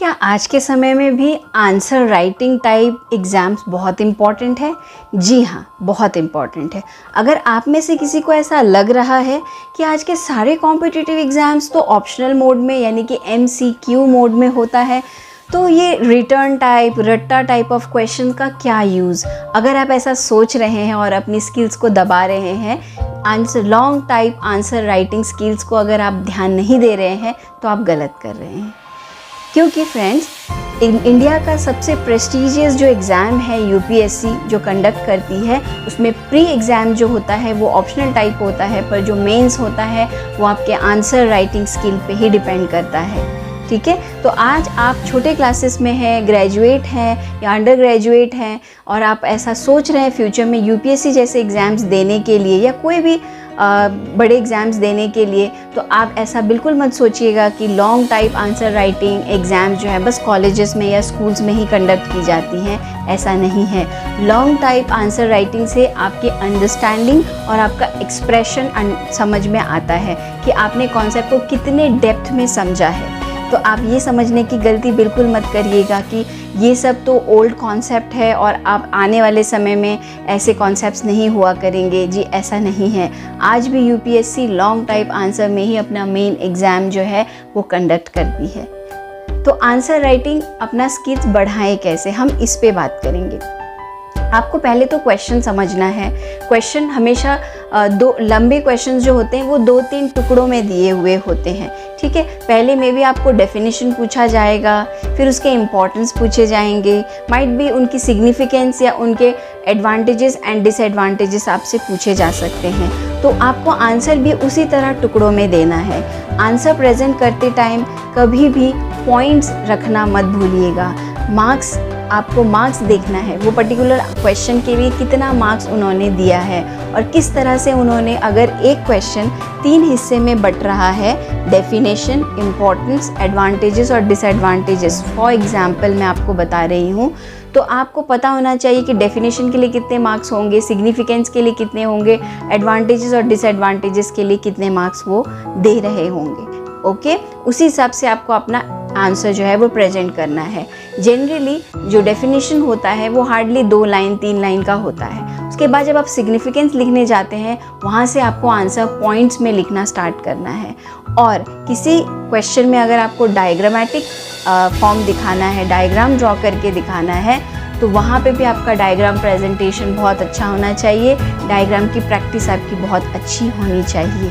क्या आज के समय में भी आंसर राइटिंग टाइप एग्ज़ाम्स बहुत इम्पॉर्टेंट है? जी हाँ, बहुत इम्पॉर्टेंट है। अगर आप में से किसी को ऐसा लग रहा है कि आज के सारे कॉम्पिटिटिव एग्ज़ाम्स तो ऑप्शनल मोड में यानी कि MCQ मोड में होता है, तो ये रिटर्न टाइप, रट्टा टाइप ऑफ क्वेश्चन का क्या यूज़? अगर आप ऐसा सोच रहे हैं और अपनी स्किल्स को दबा रहे हैं, answer long type answer writing skills को अगर आप ध्यान नहीं दे रहे हैं, तो आप गलत कर रहे हैं। क्योंकि फ्रेंड्स, इंडिया का सबसे प्रेस्टीजियस जो एग्ज़ाम है UPSC जो कंडक्ट करती है, उसमें प्री एग्ज़ाम जो होता है वो ऑप्शनल टाइप होता है, पर जो मेंस होता है वो आपके आंसर राइटिंग स्किल पे ही डिपेंड करता है। ठीक है, तो आज आप छोटे क्लासेस में हैं, ग्रेजुएट हैं या अंडर ग्रेजुएट हैं और आप ऐसा सोच रहे हैं फ्यूचर में UPSC जैसे एग्ज़ाम्स देने के लिए या कोई भी बड़े एग्ज़ाम्स देने के लिए, तो आप ऐसा बिल्कुल मत सोचिएगा कि long type answer writing exam जो है बस कॉलेजेस में या स्कूल्स में ही कंडक्ट की जाती हैं। ऐसा नहीं है। लॉन्ग टाइप आंसर राइटिंग से आपकी अंडरस्टैंडिंग और आपका एक्सप्रेशन समझ में आता है कि आपने कॉन्सेप्ट को कितने डेप्थ में समझा है। तो आप ये समझने की गलती बिल्कुल मत करिएगा कि ये सब तो ओल्ड कॉन्सेप्ट है और आप आने वाले समय में ऐसे कॉन्सेप्ट्स नहीं हुआ करेंगे। जी ऐसा नहीं है। आज भी UPSC लॉन्ग टाइप आंसर में ही अपना मेन एग्ज़ाम जो है वो कंडक्ट करती है। तो आंसर राइटिंग अपना स्किल्स बढ़ाएं कैसे, हम इस पे बात करेंगे। आपको पहले तो क्वेश्चन समझना है। क्वेश्चन हमेशा दो लंबे क्वेश्चन जो होते हैं वो 2-3 टुकड़ों में दिए हुए होते हैं। ठीक है, पहले में भी आपको डेफिनेशन पूछा जाएगा, फिर उसके इम्पोर्टेंस पूछे जाएंगे, माइट भी उनकी सिग्निफिकेंस या उनके एडवांटेजेस एंड डिसएडवांटेजेस आपसे पूछे जा सकते हैं। तो आपको आंसर भी उसी तरह टुकड़ों में देना है। आंसर प्रेजेंट करते टाइम कभी भी पॉइंट्स रखना मत भूलिएगा। आपको मार्क्स देखना है, वो पर्टिकुलर क्वेश्चन के लिए कितना मार्क्स उन्होंने दिया है और किस तरह से उन्होंने, अगर एक क्वेश्चन 3 हिस्से में बट रहा है, डेफिनेशन, इम्पोर्टेंस, एडवांटेजेस और डिसएडवांटेजेस, फॉर एग्जांपल मैं आपको बता रही हूँ, तो आपको पता होना चाहिए कि डेफिनेशन के लिए कितने मार्क्स होंगे, सिग्निफिकेंस के लिए कितने होंगे, एडवांटेजेस और डिसएडवांटेजेस के लिए कितने मार्क्स वो दे रहे होंगे। ओके, उसी हिसाब से आपको अपना आंसर जो है वो प्रेजेंट करना है। जनरली जो डेफिनेशन होता है वो हार्डली 2 लाइन 3 लाइन का होता है। उसके बाद जब आप सिग्निफिकेंस लिखने जाते हैं, वहाँ से आपको आंसर पॉइंट्स में लिखना स्टार्ट करना है। और किसी क्वेश्चन में अगर आपको डायग्रामेटिक फॉर्म दिखाना है, डायग्राम ड्रॉ करके दिखाना है, तो वहाँ पे भी आपका डायग्राम प्रेजेंटेशन बहुत अच्छा होना चाहिए। डायग्राम की प्रैक्टिस आपकी बहुत अच्छी होनी चाहिए।